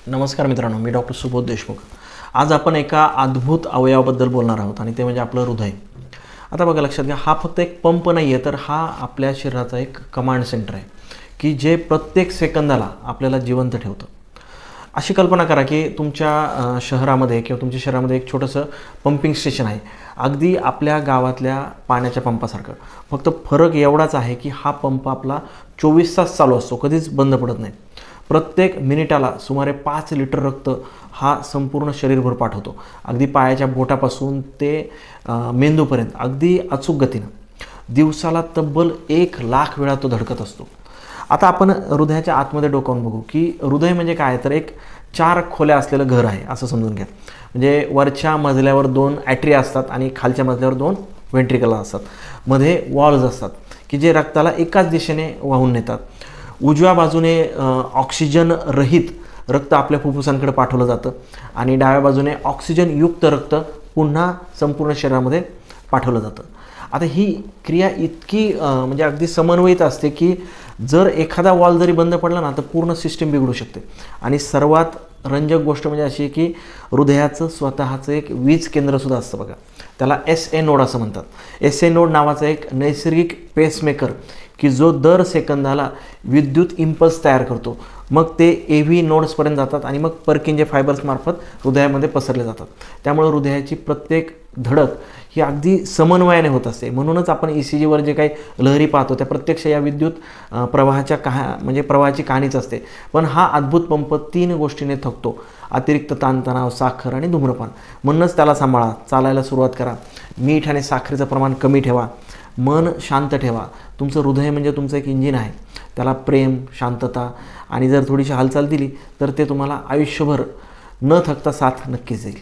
नमस्कार मित्रांनो, मी डॉक्टर सुबोध देशमुख। आज आपण एका अद्भुत अवयवाबद्दल बोलणार आहोत आणि ते म्हणजे आपलं हृदय। आता बघा, लक्षात घ्या, हा फक्त एक पंप नाही आहे, तर हा आपल्या शरीराचा एक कमांड सेंटर आहे की जे प्रत्येक सेकंदाला आपल्याला जिवंत ठेवतं। अशी कल्पना करा की तुमच्या शहरामध्ये किंवा तुमच्या शहरामध्ये एक छोटंसं पंपिंग स्टेशन आहे, अगदी आपल्या गावातल्या पाण्याच्या पंपासारखं। फक्त फरक एवढाच आहे की हा पंप आपला 24 तास चालू असतो, कधीच बंद पडत नाही। प्रत्येक मिनिटाला सुमारे 5 लिटर रक्त हा संपूर्ण शरीरभर पाठवतो, अगदी पायाच्या बोटापासून ते मेंदूपर्यंत अगदी अचूक गतीनं। दिवसाला तब्बल 1 लाख वेळा तो धडकत असतो। आता आपण हृदयाच्या आतमध्ये डोकावून बघू की हृदय म्हणजे काय, तर एक 4 खोल्या असलेलं घर आहे असं समजून घ्या। म्हणजे वरच्या मजल्यावर 2 ॲट्रिया असतात आणि खालच्या मजल्यावर 2 व्हेंट्रिकल असतात। मध्ये वॉल्व्ज असतात की जे रक्ताला एकाच दिशेने वाहून नेतात। उजव्या बाजूने ऑक्सिजन रहित रक्त आपल्या फुफ्फुसांकडे पाठवलं जातं आणि डाव्या बाजूने ऑक्सिजनयुक्त रक्त पुन्हा संपूर्ण शरीरामध्ये पाठवलं जातं। आता ही क्रिया इतकी म्हणजे अगदी समन्वयित असते की जर एखादा वॉल्व जरी बंद पडला ना तर पूर्ण सिस्टीम बिघडू शकते। आणि सर्वात रंजक गोष्ट म्हणजे अशी की हृदयाचं स्वतःचं एक वीज केंद्रसुद्धा असतं बघा, त्याला SA नोड असं म्हणतात। SA नोड नावाचा एक नैसर्गिक पेसमेकर की जो दर सेकंदाला विद्युत इम्पल्स तयार करतो। मग ते AV नोड्सपर्यंत जातात आणि मग पर्किंजे फायबर्समार्फत हृदयामध्ये पसरले जातात। त्यामुळे हृदयाची प्रत्येक धडक ही अगदी समन्वयाने होत असते। म्हणूनच आपण ECGवर जे काही लहरी पाहतो त्या प्रत्यक्ष या विद्युत प्रवाहाच्या प्रवाहाची कहाणीच असते। पण हा अद्भुत पंप 3 गोष्टींनी थकतो: अतिरिक्त ताणतणाव, साखर आणि धूम्रपान। म्हणूनच त्याला सांभाळा, चालायला सुरुवात करा, मीठ आणि साखरेचं प्रमाण कमी ठेवा, मन शांत ठेवा। तुमचं हृदय म्हणजे तुमचं एक इंजिन आहे, त्याला प्रेम, शांतता आणि जर थोडीशी हालचाल दिली तर ते तुम्हाला आयुष्यभर न थकता साथ नक्कीच देईल।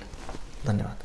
धन्यवाद।